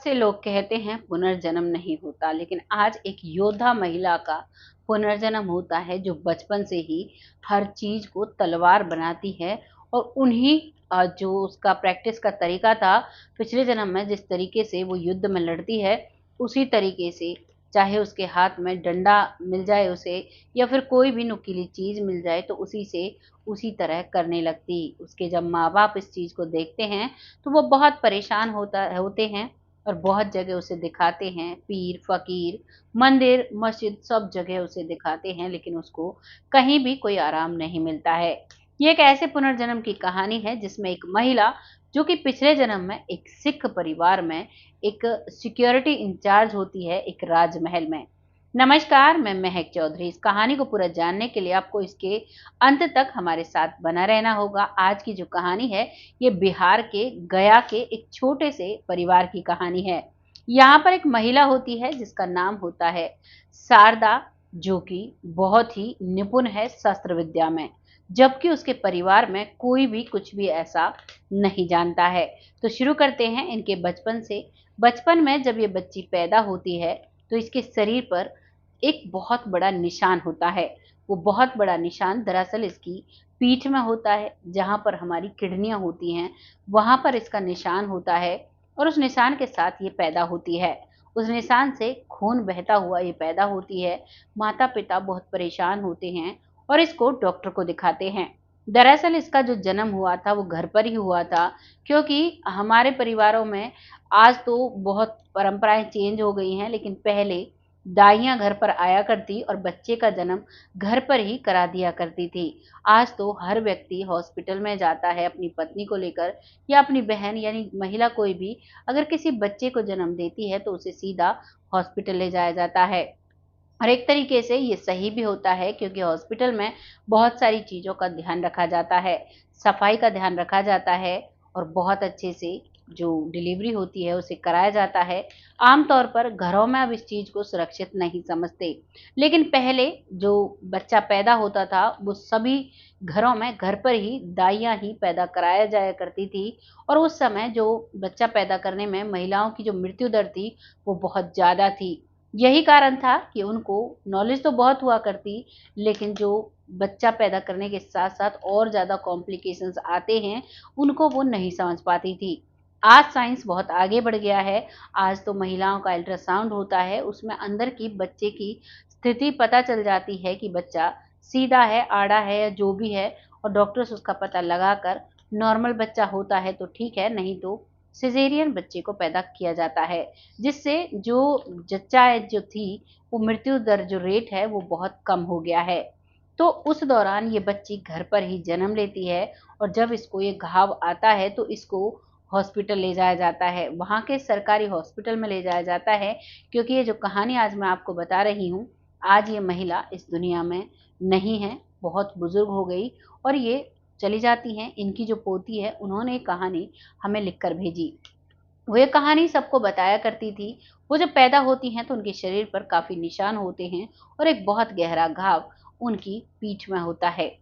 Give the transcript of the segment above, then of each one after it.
से लोग कहते हैं पुनर्जन्म नहीं होता, लेकिन आज एक योद्धा महिला का पुनर्जन्म होता है जो बचपन से ही हर चीज को तलवार बनाती है। और उन्हीं जो उसका प्रैक्टिस का तरीका था पिछले जन्म में, जिस तरीके से वो युद्ध में लड़ती है, उसी तरीके से चाहे उसके हाथ में डंडा मिल जाए उसे, या फिर कोई भी नुकीली चीज मिल जाए तो उसी से उसी तरह करने लगती। उसके जब माँ बाप इस चीज को देखते हैं तो वो बहुत परेशान होते हैं और बहुत जगह उसे दिखाते हैं, पीर, फ़कीर, मंदिर, मस्जिद सब जगह उसे दिखाते हैं, लेकिन उसको कहीं भी कोई आराम नहीं मिलता है। ये एक ऐसे पुनर्जन्म की कहानी है जिसमें एक महिला जो कि पिछले जन्म में एक सिख परिवार में एक सिक्योरिटी इंचार्ज होती है एक राजमहल में। नमस्कार, मैं महक चौधरी। इस कहानी को पूरा जानने के लिए आपको इसके अंत तक हमारे साथ बना रहना होगा। आज की जो कहानी है ये बिहार के गया के एक छोटे से परिवार की कहानी है। यहाँ पर एक महिला होती है जिसका नाम होता है शारदा, जो कि बहुत ही निपुण है शस्त्र विद्या में, जबकि उसके परिवार में कोई भी कुछ भी ऐसा नहीं जानता है। तो शुरू करते हैं इनके बचपन से। बचपन में जब ये बच्ची पैदा होती है तो इसके शरीर पर एक बहुत बड़ा निशान होता है। वो बहुत बड़ा निशान दरअसल इसकी पीठ में होता है, जहाँ पर हमारी किडनियाँ होती हैं, वहाँ पर इसका निशान होता है। और उस निशान के साथ ये पैदा होती है। उस निशान से खून बहता हुआ ये पैदा होती है। माता-पिता बहुत परेशान होते हैं और इसको डॉक्टर को दिखाते हैं। दरअसल इसका जो जन्म हुआ था वो घर पर ही हुआ था, क्योंकि हमारे परिवारों में आज तो बहुत परंपराएँ चेंज हो गई हैं, लेकिन पहले दाइयाँ घर पर आया करती और बच्चे का जन्म घर पर ही करा दिया करती थी। आज तो हर व्यक्ति हॉस्पिटल में जाता है अपनी पत्नी को लेकर, या अपनी बहन यानी महिला कोई भी अगर किसी बच्चे को जन्म देती है तो उसे सीधा हॉस्पिटल ले जाया जाता है। और एक तरीके से ये सही भी होता है, क्योंकि हॉस्पिटल में बहुत सारी चीज़ों का ध्यान रखा जाता है, सफाई का ध्यान रखा जाता है और बहुत अच्छे से जो डिलीवरी होती है उसे कराया जाता है। आम तौर पर घरों में अब इस चीज़ को सुरक्षित नहीं समझते, लेकिन पहले जो बच्चा पैदा होता था वो सभी घरों में घर पर ही दाइयाँ ही पैदा कराया जाया करती थी। और उस समय जो बच्चा पैदा करने में महिलाओं की जो मृत्यु दर थी वो बहुत ज़्यादा थी। यही कारण था कि उनको नॉलेज तो बहुत हुआ करती, लेकिन जो बच्चा पैदा करने के साथ-साथ और ज़्यादा कॉम्प्लिकेशंस आते हैं, उनको वो नहीं समझ पाती थी। आज साइंस बहुत आगे बढ़ गया है। आज तो महिलाओं का अल्ट्रासाउंड होता है, उसमें अंदर की बच्चे की स्थिति पता चल जाती है कि बच्चा सीधा है, आड़ा है या जो भी है, और डॉक्टर्स उसका पता लगाकर नॉर्मल बच्चा होता है तो ठीक है, नहीं तो सिज़ेरियन बच्चे को पैदा किया जाता है। जिससे जो जच्चा जो थी, वो मृत्यु दर जो रेट है वो बहुत कम हो गया है। तो उस दौरान ये बच्ची घर पर ही जन्म लेती है और जब इसको ये घाव आता है तो इसको हॉस्पिटल ले जाया जाता है। वहाँ के सरकारी हॉस्पिटल में ले जाया जाता है, क्योंकि ये जो कहानी आज मैं आपको बता रही हूँ, आज ये महिला इस दुनिया में नहीं है, बहुत बुज़ुर्ग हो गई और ये चली जाती हैं। इनकी जो पोती है उन्होंने ये कहानी हमें लिख कर भेजी। वो ये कहानी सबको बताया करती थी। वो जब पैदा होती हैं तो उनके शरीर पर काफ़ी निशान होते हैं और एक बहुत गहरा घाव उनकी पीठ में होता है।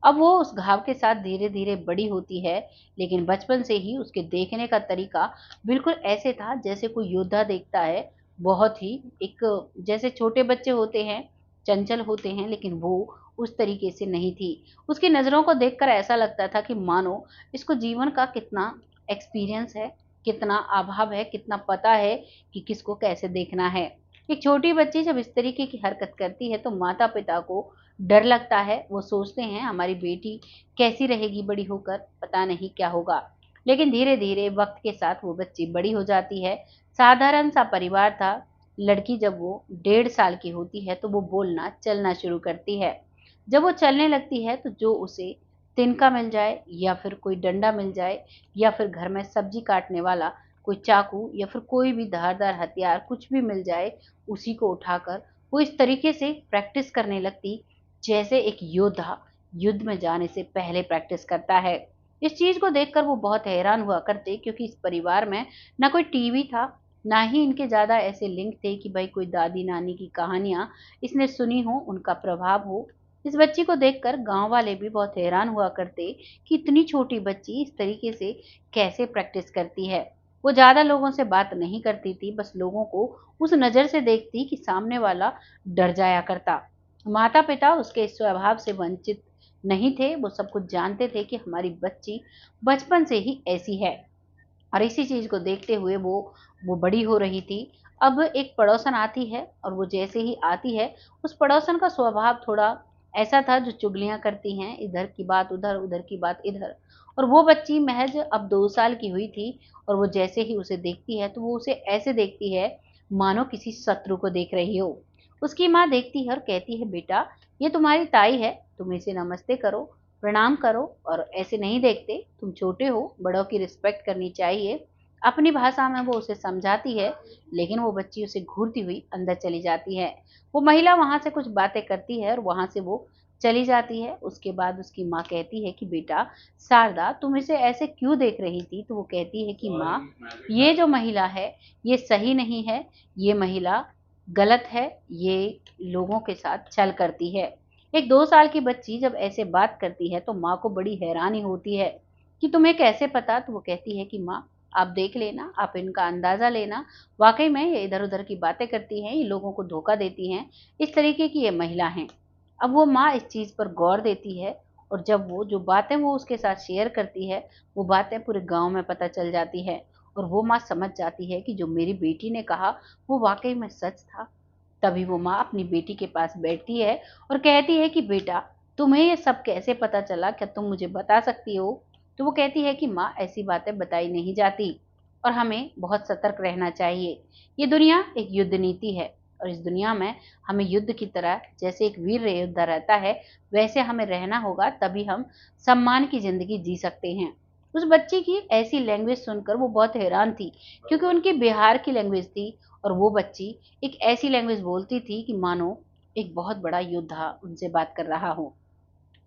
अब वो उस घाव के साथ धीरे-धीरे बड़ी होती है, लेकिन बचपन से ही उसके देखने का तरीका बिल्कुल ऐसे था जैसे कोई योद्धा देखता है। बहुत ही एक जैसे छोटे बच्चे होते हैं, चंचल होते हैं, लेकिन वो उस तरीके से नहीं थी। उसकी नज़रों को देखकर ऐसा लगता था कि मानो इसको जीवन का कितना एक्सपीरियंस है, कितना अभाव है, कितना पता है कि किसको कैसे देखना है। एक छोटी बच्ची जब इस तरीके की हरकत करती है तो माता-पिता को डर लगता है। वो सोचते हैं हमारी बेटी कैसी रहेगी बड़ी होकर, पता नहीं क्या होगा। लेकिन धीरे-धीरे वक़्त के साथ वो बच्ची बड़ी हो जाती है। साधारण-सा परिवार था। लड़की जब वो 1.5 साल की होती है तो वो बोलना, चलना शुरू करती है। जब वो चलने लगती है तो जो उसे तिनका मिल जाए या फिर कोई डंडा मिल जाए या फिर घर में सब्जी काटने वाला कोई चाकू या फिर कोई भी धारदार हथियार कुछ भी मिल जाए, उसी को उठाकर वो इस तरीके से प्रैक्टिस करने लगती जैसे एक योद्धा युद्ध में जाने से पहले प्रैक्टिस करता है। इस चीज़ को देखकर वो बहुत हैरान हुआ करते, क्योंकि इस परिवार में ना कोई टीवी था, ना ही इनके ज़्यादा ऐसे लिंक थे कि भाई कोई दादी-नानी की कहानियाँ इसने सुनी हो, उनका प्रभाव हो। इस बच्ची को देखकर गाँव वाले भी बहुत हैरान हुआ करते कि इतनी छोटी बच्ची इस तरीके से कैसे प्रैक्टिस करती है। वो ज़्यादा लोगों से बात नहीं करती थी, बस लोगों को उस नज़र से देखती कि सामने वाला डर जाया करता। माता-पिता उसके इस स्वभाव से वंचित नहीं थे, वो सब कुछ जानते थे कि हमारी बच्ची बचपन से ही ऐसी है। और इसी चीज़ को देखते हुए वो बड़ी हो रही थी। अब एक पड़ोसन आती है और वो जैसे ही आती है, उस पड़ोसन का स्वभाव थोड़ा ऐसा था जो चुगलियाँ करती हैं, इधर की बात उधर, उधर की बात इधर। और वो बच्ची महज़ अब 2 साल की हुई थी और वो जैसे ही उसे देखती है, तो वो उसे ऐसे देखती है मानो किसी शत्रु को देख रही हो। उसकी माँ देखती है और कहती है, "बेटा, ये तुम्हारी ताई है, तुम इसे नमस्ते करो, प्रणाम करो और ऐसे नहीं देखते, तुम छोटे हो, बड़ों की रिस्पेक्ट करनी चाहिए।" अपनी भाषा में वो उसे समझाती है, लेकिन वो बच्ची उसे घूरती हुई अंदर चली जाती है। वो महिला वहाँ से कुछ बातें करती है और वहाँ से वो चली जाती है। उसके बाद उसकी माँ कहती है कि बेटा शारदा, तुम इसे ऐसे क्यों देख रही थी? तो वो कहती है कि माँ, ये जो महिला है, ये सही नहीं है, ये महिला गलत है, ये लोगों के साथ छल करती है। एक 2 साल की बच्ची जब ऐसे बात करती है तो माँ को बड़ी हैरानी होती है कि तुम्हें कैसे पता? तो वो कहती है कि माँ, आप देख लेना, आप इनका अंदाज़ा लेना, वाक़ई में ये इधर-उधर की बातें करती हैं, ये लोगों को धोखा देती हैं, इस तरीके की ये महिला हैं। अब वो माँ इस चीज़ पर गौर देती है और जब वो जो बातें वो उसके साथ शेयर करती है, वो बातें पूरे गाँव में पता चल जाती है और वो माँ समझ जाती है कि जो मेरी बेटी ने कहा, वो वाक़ई में सच था। तभी वो माँ अपनी बेटी के पास बैठती है और कहती है कि बेटा, तुम्हें ये सब कैसे पता चला? क्या तुम मुझे बता सकती हो? तो वो कहती है कि माँ, ऐसी बातें बताई नहीं जाती और हमें बहुत सतर्क रहना चाहिए। ये दुनिया एक युद्ध नीति है और इस दुनिया में हमें युद्ध की तरह जैसे एक वीर योद्धा रहता है, वैसे हमें रहना होगा, तभी हम सम्मान की ज़िंदगी जी सकते हैं। उस बच्ची की ऐसी लैंग्वेज सुनकर वो बहुत हैरान थी, क्योंकि उनकी बिहार की लैंग्वेज थी और वो बच्ची एक ऐसी लैंग्वेज बोलती थी कि मानो एक बहुत बड़ा योद्धा उनसे बात कर रहा हो।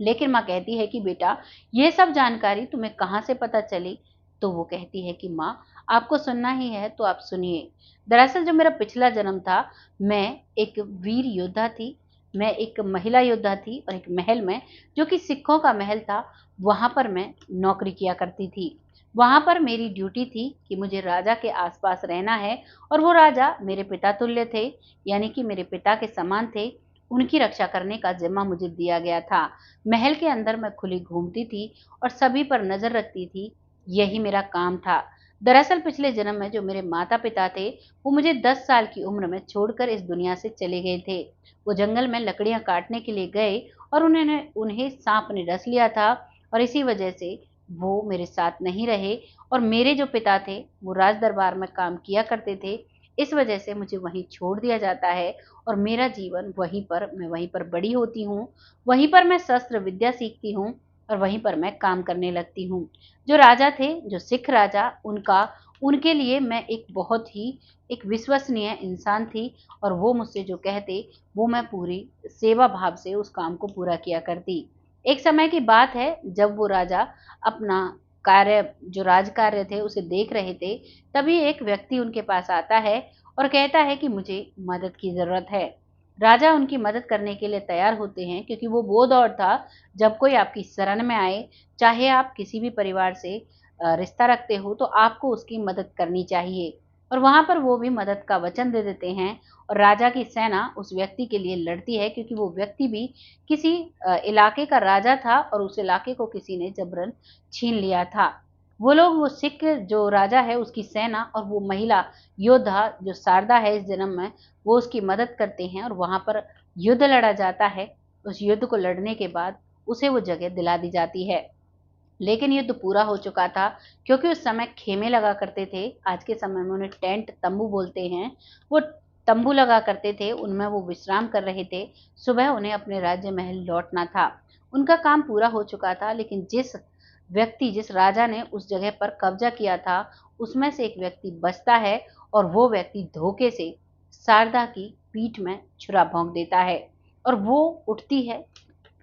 लेकिन माँ कहती है कि बेटा, ये सब जानकारी तुम्हें कहाँ से पता चली? तो वो कहती है कि माँ, आपको सुनना ही है तो आप सुनिए। दरअसल जो मेरा पिछला जन्म था, मैं एक वीर योद्धा थी। मैं एक महिला योद्धा थी और एक महल में, जो कि सिखों का महल था, वहाँ पर मैं नौकरी किया करती थी। वहाँ पर मेरी ड्यूटी थी कि मुझे राजा के आस-पास रहना है और वो राजा मेरे पिता तुल्य थे, यानी कि मेरे पिता के समान थे। उनकी रक्षा करने का ज़िम्मा मुझे दिया गया था। महल के अंदर मैं खुली घूमती थी और सभी पर नज़र रखती थी, यही मेरा काम था। दरअसल पिछले जन्म में जो मेरे माता-पिता थे, वो मुझे 10 साल की उम्र में छोड़कर इस दुनिया से चले गए थे। वो जंगल में लकड़ियाँ काटने के लिए गए और उन्हें साँप ने डस लिया था और इसी वजह से वो मेरे साथ नहीं रहे और मेरे जो पिता थे, वो राज दरबार में काम किया करते थे। इस वजह से मुझे वहीं छोड़ दिया जाता है और मेरा जीवन मैं वहीं पर बड़ी होती हूँ, वहीं पर मैं शस्त्र विद्या सीखती हूँ और वहीं पर मैं काम करने लगती हूँ। जो राजा थे, जो सिख राजा, उनके लिए मैं एक बहुत ही एक विश्वसनीय इंसान थी और वो मुझसे जो कहते, वो मैं पूरी सेवा भाव से उस काम को पूरा किया करती। एक समय की बात है जब वो राजा अपना कार्य जो राजकार्य थे उसे देख रहे थे, तभी एक व्यक्ति उनके पास आता है और कहता है कि मुझे मदद की ज़रूरत है। राजा उनकी मदद करने के लिए तैयार होते हैं क्योंकि वो दौर था जब कोई आपकी शरण में आए, चाहे आप किसी भी परिवार से रिश्ता रखते हो तो आपको उसकी मदद करनी चाहिए। और वहाँ पर वो भी मदद का वचन दे देते हैं और राजा की सेना उस व्यक्ति के लिए लड़ती है क्योंकि वो व्यक्ति भी किसी इलाके का राजा था और उस इलाके को किसी ने जबरन छीन लिया था। वो सिख जो राजा है उसकी सेना और वो महिला योद्धा जो शारदा है इस जन्म में, वो उसकी मदद करते हैं और वहाँ पर युद्ध लड़ा जाता है। उस युद्ध को लड़ने के बाद उसे वो जगह दिला दी जाती है। लेकिन युद्ध पूरा हो चुका था क्योंकि उस समय खेमे लगा करते थे। आज के समय में उन्हें टेंट, तंबू बोलते हैं। वो तंबू लगा करते थे, उनमें वो विश्राम कर रहे थे। सुबह उन्हें अपने राज्य महल लौटना था। उनका काम पूरा हो चुका था, लेकिन जिस राजा ने उस जगह पर कब्जा किया था, उसमें से एक व्यक्ति बचता है और वो व्यक्ति धोखे से शारदा की पीठ में छुरा भोंक देता है और वो उठती है,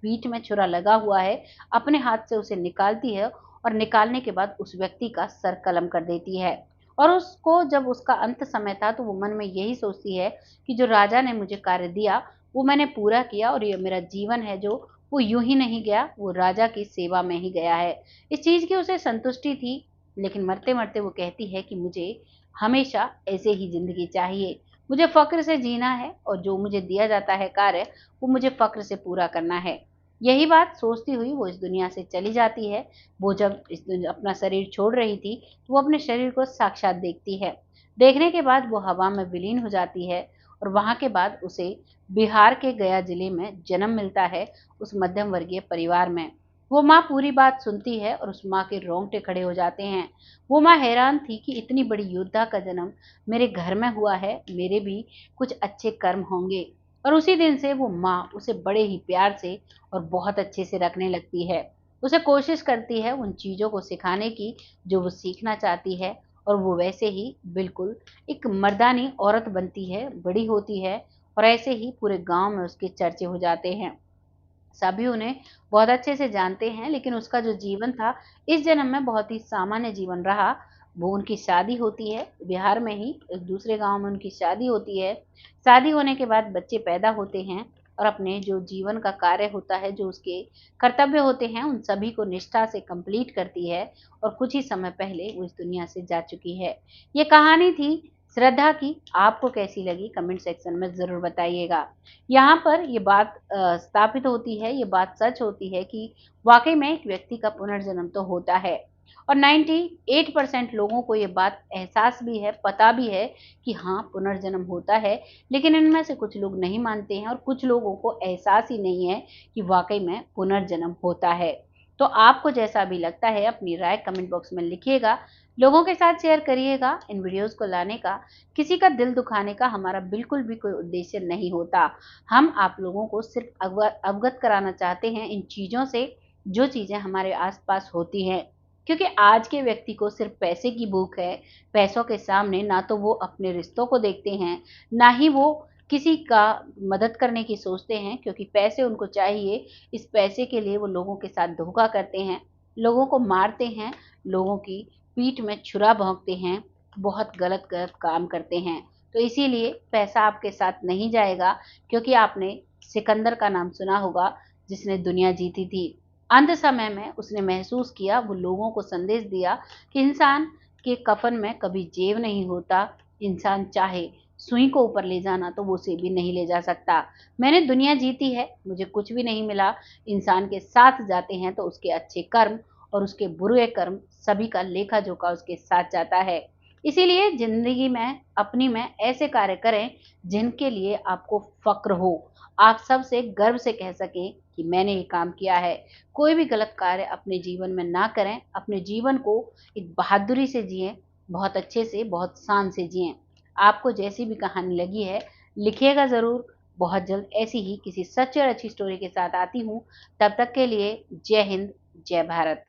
पीठ में छुरा लगा हुआ है, अपने हाथ से उसे निकालती है और निकालने के बाद उस व्यक्ति का सर कलम कर देती है। और उसको जब उसका अंत समय था तो वो मन में यही सोचती है कि जो राजा ने मुझे कार्य दिया, वो मैंने पूरा किया और ये मेरा जीवन है जो वो यूँ ही नहीं गया, वो राजा की सेवा में ही गया है। इस चीज़ की उसे संतुष्टि थी लेकिन मरते मरते वो कहती है कि मुझे हमेशा ऐसे ही जिंदगी चाहिए, मुझे फक्र से जीना है और जो मुझे दिया जाता है कार्य वो मुझे फक्र से पूरा करना है। यही बात सोचती हुई वो इस दुनिया से चली जाती है। वो जब अपना शरीर छोड़ रही थी तो वो अपने शरीर को साक्षात देखती है। देखने के बाद वो हवा में विलीन हो जाती है और वहां के बाद उसे बिहार के गया जिले में जन्म मिलता है, उस मध्यम वर्गीय परिवार में। वो माँ पूरी बात सुनती है और उस माँ के रोंगटे खड़े हो जाते हैं। वो माँ हैरान थी कि इतनी बड़ी योद्धा का जन्म मेरे घर में हुआ है, मेरे भी कुछ अच्छे कर्म होंगे। और उसी दिन से वो माँ उसे बड़े ही प्यार से और बहुत अच्छे से रखने लगती है। उसे कोशिश करती है उन चीज़ों को सिखाने की जो वो सीखना चाहती है, और वो वैसे ही बिल्कुल एक मर्दानी औरत बनती है, बड़ी होती है, और ऐसे ही पूरे गांव में उसके चर्चे हो जाते हैं। सभी उन्हें बहुत अच्छे से जानते हैं, लेकिन उसका जो जीवन था इस जन्म में बहुत ही सामान्य जीवन रहा। वो उनकी शादी होती है बिहार में ही, एक दूसरे गांव में उनकी शादी होती है। शादी होने के बाद बच्चे पैदा होते हैं और अपने जो जीवन का कार्य होता है, जो उसके कर्तव्य होते हैं, उन सभी को निष्ठा से कंप्लीट करती है। और कुछ ही समय पहले वो इस दुनिया से जा चुकी है। ये कहानी थी श्रद्धा की। आपको कैसी लगी कमेंट सेक्शन में ज़रूर बताइएगा। यहाँ पर ये बात स्थापित होती है, ये बात सच होती है कि वाक़ई में एक व्यक्ति का पुनर्जन्म तो होता है, और 98% लोगों को ये बात एहसास भी है, पता भी है कि हाँ, पुनर्जन्म होता है। लेकिन इनमें से कुछ लोग नहीं मानते हैं और कुछ लोगों को एहसास ही नहीं है कि वाक़ई में पुनर्जन्म होता है। तो आपको जैसा भी लगता है अपनी राय कमेंट बॉक्स में लिखिएगा, लोगों के साथ शेयर करिएगा। इन वीडियोज़ को लाने का, किसी का दिल दुखाने का हमारा बिल्कुल भी कोई उद्देश्य नहीं होता। हम आप लोगों को सिर्फ अवगत कराना चाहते हैं इन चीज़ों से, जो चीज़ें हमारे आसपास होती हैं। क्योंकि आज के व्यक्ति को सिर्फ पैसे की भूख है। पैसों के सामने ना तो वो अपने रिश्तों को देखते हैं, ना ही वो किसी का मदद करने की सोचते हैं, क्योंकि पैसे उनको चाहिए। इस पैसे के लिए वो लोगों के साथ धोखा करते हैं, लोगों को मारते हैं, लोगों की पीठ में छुरा भोंकते हैं, बहुत गलत गलत काम करते हैं। तो इसीलिए पैसा आपके साथ नहीं जाएगा, क्योंकि आपने सिकंदर का नाम सुना होगा, जिसने दुनिया जीती थी। अंत समय में उसने महसूस किया, वो लोगों को संदेश दिया कि इंसान के कफन में कभी जेब नहीं होता। इंसान चाहे सुई को ऊपर ले जाना तो वो उसे भी नहीं ले जा सकता। मैंने दुनिया जीती है, मुझे कुछ भी नहीं मिला। इंसान के साथ जाते हैं तो उसके अच्छे कर्म और उसके बुरे कर्म, सभी का लेखा जोखा उसके साथ जाता है। इसीलिए जिंदगी में अपनी में ऐसे कार्य करें जिनके लिए आपको फक्र हो, आप सबसे गर्व से कह सकें कि मैंने ये काम किया है। कोई भी गलत कार्य अपने जीवन में ना करें, अपने जीवन को एक बहादुरी से जिएं, बहुत अच्छे से, बहुत शान से जिएं। आपको जैसी भी कहानी लगी है लिखिएगा ज़रूर। बहुत जल्द ऐसी ही किसी सच्ची और अच्छी स्टोरी के साथ आती हूँ। तब तक के लिए जय हिंद, जय भारत।